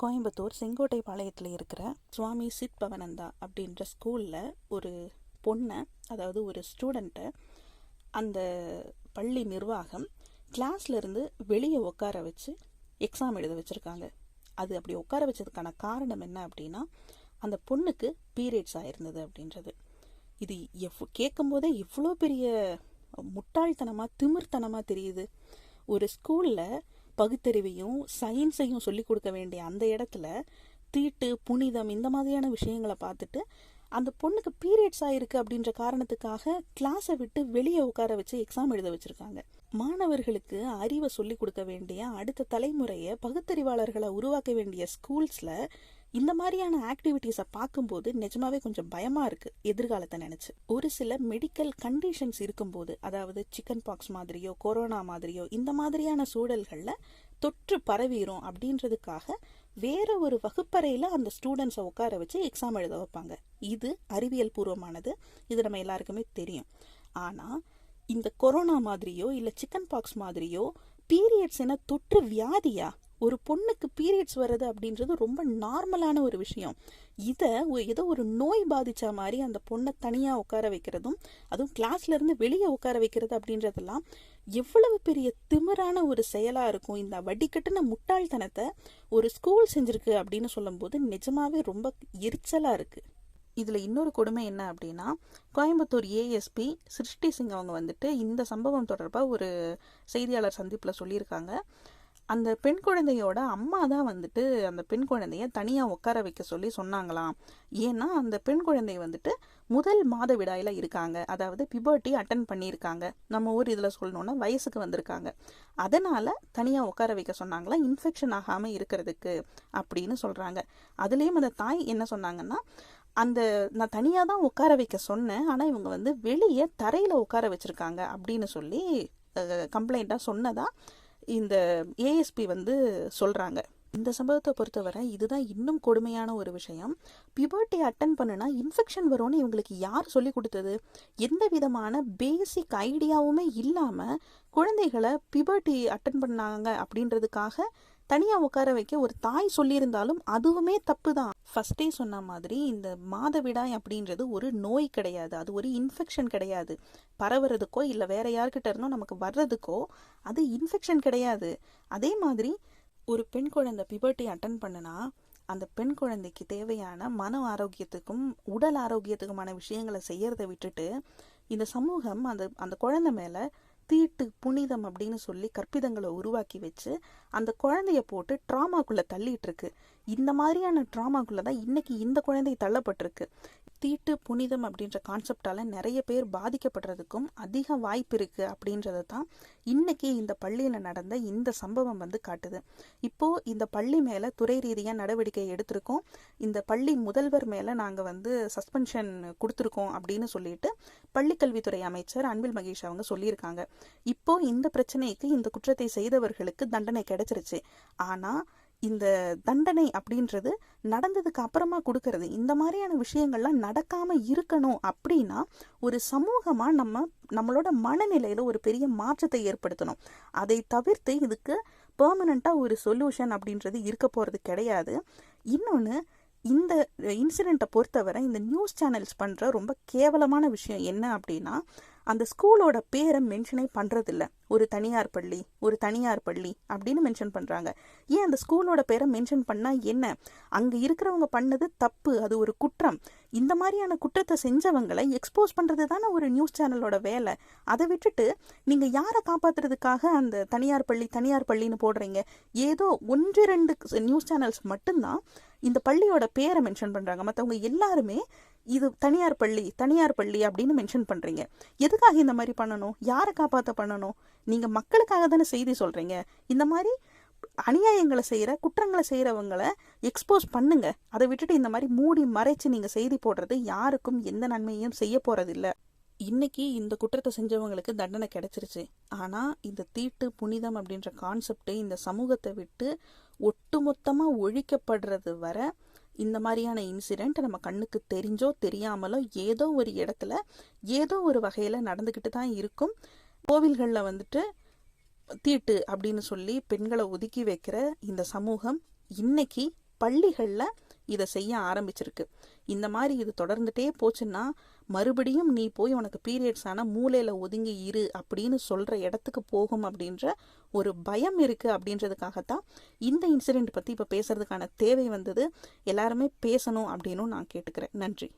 கோயம்புத்தூர் செங்கோட்டை பாளையத்தில் இருக்கிற சுவாமி சித் பவனந்தா அப்படின்ற ஸ்கூலில் ஒரு பொண்ணை, அதாவது ஒரு ஸ்டூடெண்ட்டை, அந்த பள்ளி நிர்வாகம் கிளாஸ்லேருந்து வெளியே உட்கார வச்சு எக்ஸாம் எழுத வச்சுருக்காங்க. அது அப்படி உட்கார வச்சதுக்கான காரணம் என்ன அப்படின்னா, அந்த பொண்ணுக்கு பீரியட்ஸ் ஆயிருந்தது அப்படின்றது. இது கேட்கும் போதே இவ்வளோ பெரிய முட்டாள்தனமாக திமிர்த்தனமாக தெரியுது. ஒரு ஸ்கூலில் பகுத்தறிவையும் சயின்ஸையும் சொல்லி கொடுக்க வேண்டிய அந்த இடத்துல தீட்டு, புனிதம், இந்த மாதிரியான விஷயங்களை பார்த்துட்டு அந்த பொண்ணுக்கு பீரியட்ஸ் ஆயிருக்கு அப்படின்ற காரணத்துக்காக கிளாஸை விட்டு வெளியே உட்கார வச்சு எக்ஸாம் எழுத வச்சிருக்காங்க. மாணவர்களுக்கு அறிவை சொல்லி கொடுக்க வேண்டிய அடுத்த தலைமுறையை, பகுத்தறிவாளர்களை உருவாக்க வேண்டிய ஸ்கூல்ஸில் இந்த மாதிரியான ஆக்டிவிட்டீஸை பார்க்கும்போது நிஜமாவே கொஞ்சம் பயமா இருக்கு எதிர்காலத்தை நினைச்சு. ஒரு சில மெடிக்கல் கண்டிஷன்ஸ் இருக்கும்போது, அதாவது சிக்கன் பாக்ஸ் மாதிரியோ கொரோனா மாதிரியோ இந்த மாதிரியான சூழல்களில் தொற்று பரவிடும் அப்படின்றதுக்காக வேற ஒரு வகுப்பறையில அந்த ஸ்டூடெண்ட்ஸை உட்கார வச்சு எக்ஸாம் எழுத வைப்பாங்க. இது அறிவியல் பூர்வமானது, இது நம்ம எல்லாருக்குமே தெரியும். ஆனா இந்த கொரோனா மாதிரியோ இல்ல சிக்கன் பாக்ஸ் மாதிரியோ பீரியட்ஸ் என தொற்று வியாதியா? ஒரு பொண்ணுக்கு பீரியட்ஸ் வர்றது அப்படின்றது ரொம்ப நார்மலான ஒரு விஷயம். இதை ஏதோ ஒரு நோய் பாதிச்ச மாதிரி அந்த பொண்ணை தனியாக உட்கார வைக்கிறதும், அதுவும் கிளாஸ்ல இருந்து வெளியே உட்கார வைக்கிறது அப்படின்றதெல்லாம் எவ்வளவு பெரிய திமிரான ஒரு செயலா இருக்கும். இந்த வடிகட்டின முட்டாள்தனத்தை ஒரு ஸ்கூல் செஞ்சிருக்கு அப்படின்னு சொல்லும்போது நிஜமாவே ரொம்ப எரிச்சலா இருக்கு. இதுல இன்னொரு கொடுமை என்ன அப்படின்னா, கோயம்புத்தூர் ஏஎஸ்பி சிருஷ்டி சிங் அவங்க வந்துட்டு இந்த சம்பவம் தொடர்பாக ஒரு செய்தியாளர் சந்திப்பில் சொல்லியிருக்காங்க. அந்த பெண் குழந்தையோட அம்மா தான் வந்துட்டு அந்த பெண் குழந்தைய தனியாக உட்கார வைக்க சொல்லி சொன்னாங்களாம். ஏன்னா அந்த பெண் குழந்தை வந்துட்டு முதல் மாதவிடாயில் இருக்காங்க, அதாவது பிபர்ட்டி அட்டன் பண்ணியிருக்காங்க. நம்ம ஊர் இதில் சொல்லணும்னா வயசுக்கு வந்திருக்காங்க. அதனால் தனியாக உட்கார வைக்க சொன்னாங்களாம், இன்ஃபெக்ஷன் ஆகாமல் இருக்கிறதுக்கு அப்படின்னு சொல்கிறாங்க. அதுலேயும் அந்த தாய் என்ன சொன்னாங்கன்னா, நான் தனியாக தான் உட்கார வைக்க சொன்னேன், ஆனால் இவங்க வந்து வெளியே தரையில் உட்கார வச்சுருக்காங்க அப்படின்னு சொல்லி கம்ப்ளைண்ட்டாக சொன்னதா இந்த ஏஎஸ்பி வந்து சொல்கிறாங்க. இந்த சம்பவத்தை பொறுத்தவரை இதுதான் இன்னும் கொடுமையான ஒரு விஷயம். பிபர்ட்டி அட்டன் பண்ணுனா இன்ஃபெக்ஷன் வரும்னு இவங்களுக்கு யார் சொல்லி கொடுத்தது? எந்த விதமான பேசிக் ஐடியாவுமே இல்லாமல் குழந்தைகளை பிபர்ட்டி அட்டன் பண்ணாங்க அப்படின்றதுக்காக தனியாக உட்கார வைக்க ஒரு தாய் சொல்லியிருந்தாலும் அதுவுமே தப்பு தான். ஃபர்ஸ்டே சொன்ன மாதிரி இந்த மாதவிடாய் அப்படின்றது ஒரு நோய் கிடையாது, அது ஒரு இன்ஃபெக்ஷன் கிடையாது. பரவுறதுக்கோ இல்லை வேற யார்கிட்ட இருந்தோ நமக்கு வர்றதுக்கோ அது இன்ஃபெக்ஷன் கிடையாது. அதே மாதிரி ஒரு பெண் குழந்தை பிபர்ட்டி அட்டன் பண்ணுனா அந்த பெண் குழந்தைக்கு தேவையான மன ஆரோக்கியத்துக்கும் உடல் ஆரோக்கியத்துக்குமான விஷயங்களை செய்யறதை விட்டுட்டு இந்த சமூகம் அந்த குழந்தை மேலே தீட்டு, புனிதம் அப்படின்னு சொல்லி கற்பிதங்களை உருவாக்கி வச்சு அந்த குழந்தைய போட்டு ட்ராமாக்குள்ளே தள்ளிட்டு இருக்கு. இந்த மாதிரியான ட்ராமாக்குள்ளே தான் இன்னைக்கு இந்த குழந்தை தள்ளப்பட்டிருக்கு. தீட்டு, புனிதம் அப்படின்ற கான்செப்டால நிறைய பேர் பாதிக்கப்படுறதுக்கும் அதிக வாய்ப்பு இருக்கு அப்படின்றத தான் இன்னைக்கு இந்த பள்ளியில் நடந்த இந்த சம்பவம் வந்து காட்டுது. இப்போ இந்த பள்ளி மேல துறை ரீதியாக நடவடிக்கை எடுத்திருக்கோம், இந்த பள்ளி முதல்வர் மேல நாங்கள் வந்து சஸ்பென்ஷன் கொடுத்துருக்கோம் அப்படின்னு சொல்லிட்டு பள்ளிக்கல்வித்துறை அமைச்சர் அன்பில் மகேஷ் அவங்க சொல்லியிருக்காங்க. இப்போ இந்த பிரச்சனைக்கு, இந்த குற்றத்தை செய்தவர்களுக்கு தண்டனை கிடைச்சிருச்சு. ஆனா இந்த தண்டனை அப்படின்றது நடந்ததுக்கு அப்புறமா கொடுக்கறது. இந்த மாதிரியான விஷயங்கள்லாம் நடக்காம இருக்கணும் அப்படின்னா ஒரு சமூகமா நம்மளோட மனநிலையில ஒரு பெரிய மாற்றத்தை ஏற்படுத்தணும். அதை தவிர்த்து இதுக்கு பெர்மனண்டா ஒரு சொல்யூஷன் அப்படின்றது இருக்க போறது கிடையாது. இன்னொன்று, இந்த இன்சிடெண்ட்டை பொறுத்தவரை இந்த நியூஸ் சேனல்ஸ் பண்ணுற ரொம்ப கேவலமான விஷயம் என்ன அப்படின்னா, அந்த ஸ்கூலோட பேரை மென்ஷனே பண்ணுறதில்ல. ஒரு தனியார் பள்ளி அப்படின்னு மென்ஷன் பண்ணுறாங்க. ஏன் அந்த ஸ்கூலோட பேரை மென்ஷன் பண்ணால் என்ன? அங்கே இருக்கிறவங்க பண்ணது தப்பு, அது ஒரு குற்றம். இந்த மாதிரியான குற்றத்தை செஞ்சவங்களை எக்ஸ்போஸ் பண்ணுறது தானே ஒரு நியூஸ் சேனலோட வேலை. அதை விட்டுட்டு நீங்கள் யாரை காப்பாற்றுறதுக்காக அந்த தனியார் பள்ளின்னு போடுறீங்க? ஏதோ 1-2 நியூஸ் சேனல்ஸ் மட்டும்தான் இந்த பள்ளியோட பேரை மென்ஷன் பண்ணுறாங்க. மற்றவங்க எல்லாருமே இது தனியார் பள்ளி அப்படின்னு மென்ஷன் பண்ணுறீங்க. எதுக்காக இந்த மாதிரி பண்ணணும்? யாரை காப்பாற்ற பண்ணணும்? நீங்கள் மக்களுக்காக தானே செய்தி சொல்கிறீங்க. இந்த மாதிரி அநியாயங்களை செய்கிற, குற்றங்களை செய்கிறவங்களை எக்ஸ்போஸ் பண்ணுங்க. அதை விட்டுட்டு இந்த மாதிரி மூடி மறைச்சு நீங்கள் செய்தி போடுறது யாருக்கும் எந்த நன்மையும் செய்ய போகிறதில்ல. இன்னைக்கு இந்த குற்றத்தை செஞ்சவங்களுக்கு தண்டனை கிடைச்சிருச்சு. ஆனால் இந்த தீட்டு, புனிதம் அப்படின்ற கான்செப்ட் இந்த சமூகத்தை விட்டு ஒட்டுமொத்தமாக ஒழிக்கப்படுறது வர இந்த மாதிரியான இன்சிடெண்ட் நம்ம கண்ணுக்கு தெரிஞ்சோ தெரியாமலோ ஏதோ ஒரு இடத்துல ஏதோ ஒரு வகையில் நடந்துக்கிட்டு தான் இருக்கும். கோவில்களில் வந்துட்டு தீட்டு அப்படின்னு சொல்லி பெண்களை ஒதுக்கி வைக்கிற இந்த சமூகம் இன்னைக்கு பள்ளிகளில் இதை செய்ய ஆரம்பிச்சிருக்கு. இந்த மாதிரி இது தொடர்ந்துட்டே போச்சுன்னா மறுபடியும் நீ போய் உனக்கு பீரியட்ஸ் ஆனால் மூலையில் ஒதுங்கி இரு அப்படின்னு சொல்கிற இடத்துக்கு போகும் அப்படின்ற ஒரு பயம் இருக்குது. அப்படின்றதுக்காகத்தான் இந்த இன்சிடெண்ட் பற்றி இப்போ பேசுறதுக்கான தேவை வந்தது. எல்லாருமே பேசணும் அப்படின்னு நான் கேட்டுக்கிறேன். நன்றி.